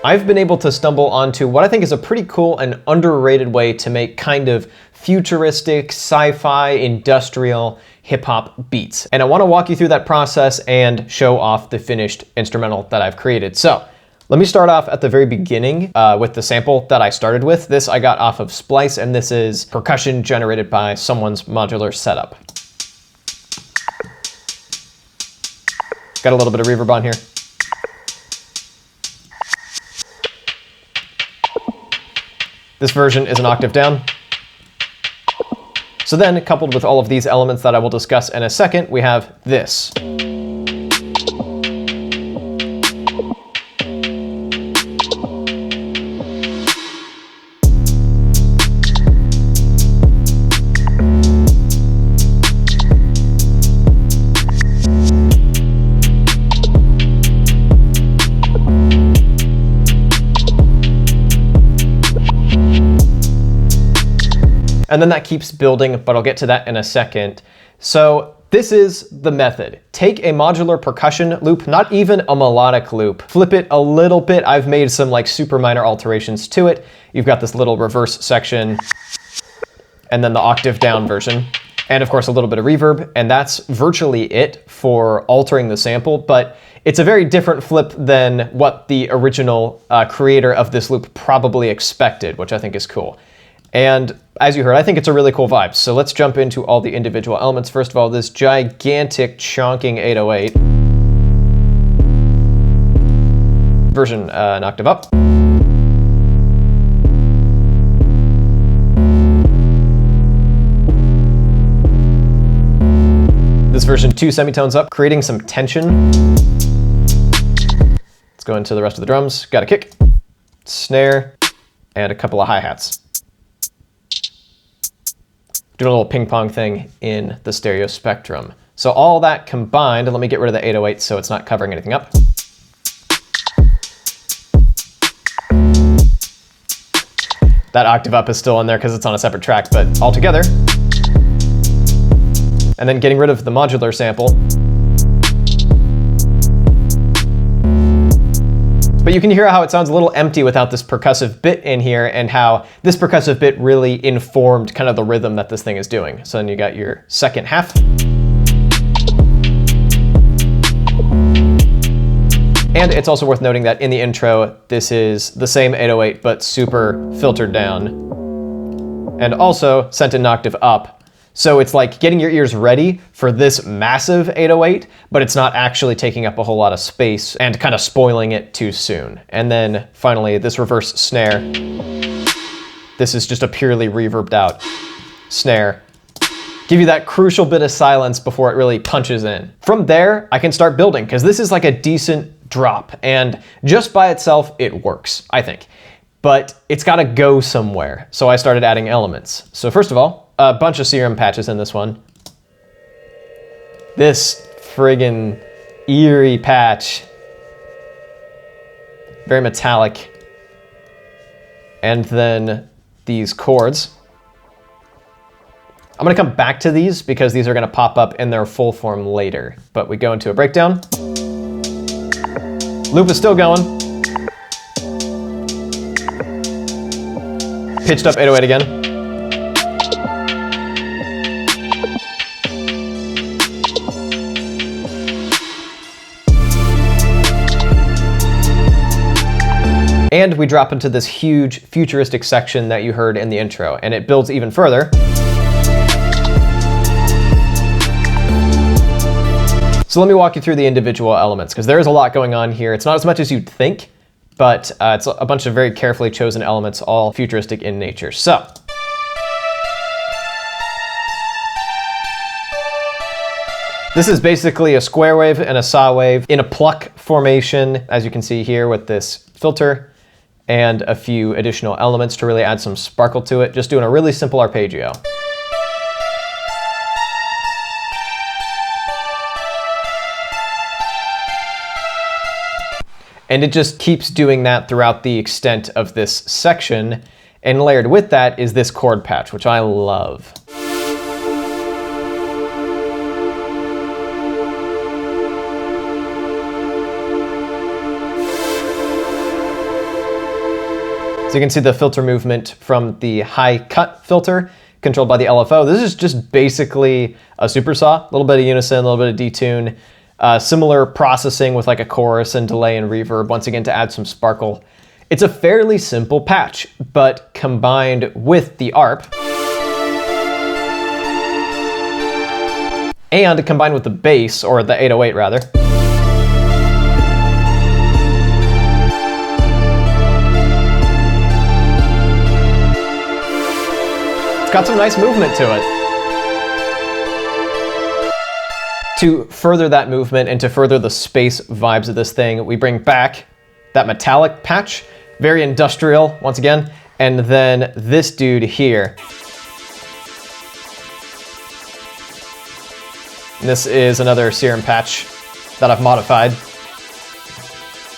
I've been able to stumble onto what I think is a pretty cool and underrated way to make kind of futuristic, sci-fi, industrial hip-hop beats. And I want to walk you through that process and show off the finished instrumental that I've created. So let me start off at the very beginning with the sample that I started with. This I got off of Splice, and this is percussion generated by someone's modular setup. Got a little bit of reverb on here. This version is an octave down. So then, coupled with all of these elements that I will discuss in a second, we have this. And then that keeps building, but I'll get to that in a second. So this is the method. Take a modular percussion loop, not even a melodic loop, flip it a little bit. I've made some like super minor alterations to it. You've got this little reverse section, and then the octave down version, and of course a little bit of reverb, and that's virtually it for altering the sample, but it's a very different flip than what the original creator of this loop probably expected, which I think is cool. And as you heard, I think it's a really cool vibe. So let's jump into all the individual elements. First of all, this gigantic chonking 808. Version an octave up. This version 2 semitones up, creating some tension. Let's go into the rest of the drums. Got a kick, snare, and a couple of hi-hats. Doing a little ping pong thing in the stereo spectrum. So all that combined, and let me get rid of the 808 so it's not covering anything up. That octave up is still in there because it's on a separate track, but all together. And then getting rid of the modular sample. But you can hear how it sounds a little empty without this percussive bit in here, and how this percussive bit really informed kind of the rhythm that this thing is doing. So then you got your second half. And it's also worth noting that in the intro, this is the same 808, but super filtered down. And also sent an octave up. So it's like getting your ears ready for this massive 808, but it's not actually taking up a whole lot of space and kind of spoiling it too soon. And then finally, this reverse snare. This is just a purely reverbed out snare. Give you that crucial bit of silence before it really punches in. From there, I can start building, because this is like a decent drop, and just by itself, it works, I think. But it's gotta go somewhere, so I started adding elements. So first of all, a bunch of Serum patches in this one. This friggin' eerie patch. Very metallic. And then these chords. I'm gonna come back to these because these are gonna pop up in their full form later. But we go into a breakdown. Loop is still going. Pitched up 808 again. And we drop into this huge futuristic section that you heard in the intro, and it builds even further. So let me walk you through the individual elements, because there is a lot going on here. It's not as much as you'd think, but it's a bunch of very carefully chosen elements, all futuristic in nature. So this is basically a square wave and a saw wave in a pluck formation, as you can see here with this filter and a few additional elements to really add some sparkle to it, just doing a really simple arpeggio. And it just keeps doing that throughout the extent of this section, and layered with that is this chord patch, which I love. So you can see the filter movement from the high cut filter controlled by the LFO. This is just basically a super saw, a little bit of unison, a little bit of detune, similar processing with like a chorus and delay and reverb, once again to add some sparkle. It's a fairly simple patch, but combined with the ARP, and combined with the bass, or the 808 rather, got some nice movement to it. To further that movement and to further the space vibes of this thing, we bring back that metallic patch, very industrial once again, and then this dude here. And this is another Serum patch that I've modified.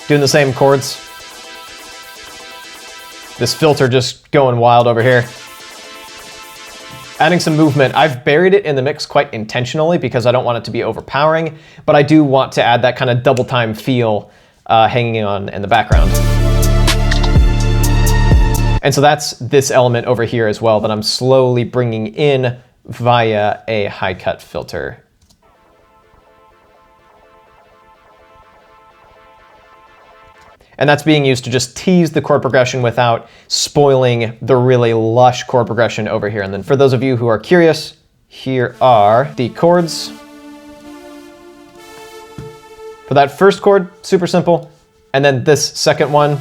Doing the same chords. This filter just going wild over here. Adding some movement. I've buried it in the mix quite intentionally because I don't want it to be overpowering, but I do want to add that kind of double time feel hanging on in the background. And so that's this element over here as well that I'm slowly bringing in via a high cut filter. And that's being used to just tease the chord progression without spoiling the really lush chord progression over here. And then for those of you who are curious, here are the chords. For that first chord, super simple. And then this second one,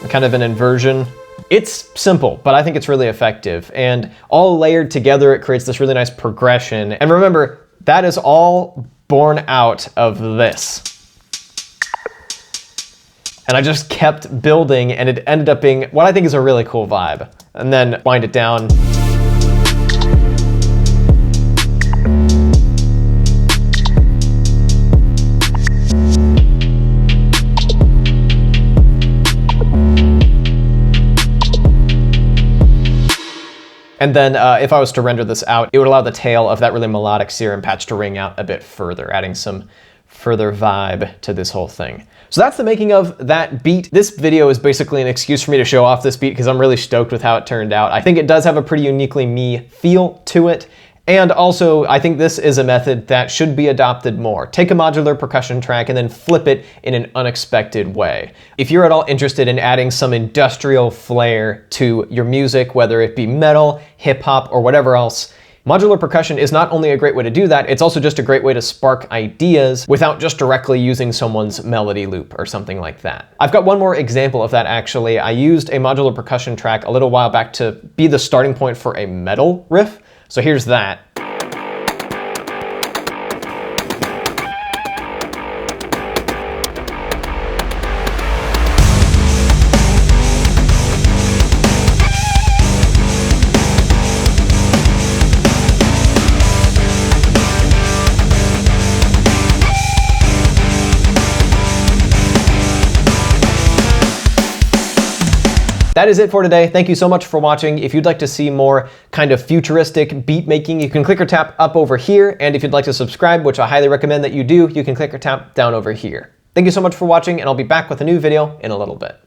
kind of an inversion. It's simple, but I think it's really effective. And all layered together, it creates this really nice progression. And remember, that is all born out of this. And I just kept building, and it ended up being what I think is a really cool vibe. And then wind it down. And then if I was to render this out, it would allow the tail of that really melodic Serum patch to ring out a bit further, adding some further vibe to this whole thing. So that's the making of that beat. This video is basically an excuse for me to show off this beat because I'm really stoked with how it turned out. I think it does have a pretty uniquely me feel to it. And also, I think this is a method that should be adopted more. Take a modular percussion track and then flip it in an unexpected way. If you're at all interested in adding some industrial flair to your music, whether it be metal, hip hop, or whatever else, modular percussion is not only a great way to do that, it's also just a great way to spark ideas without just directly using someone's melody loop or something like that. I've got one more example of that actually. I used a modular percussion track a little while back to be the starting point for a metal riff. So here's that. That is it for today. Thank you so much for watching. If you'd like to see more kind of futuristic beat making, you can click or tap up over here. And if you'd like to subscribe, which I highly recommend that you do, you can click or tap down over here. Thank you so much for watching, and I'll be back with a new video in a little bit.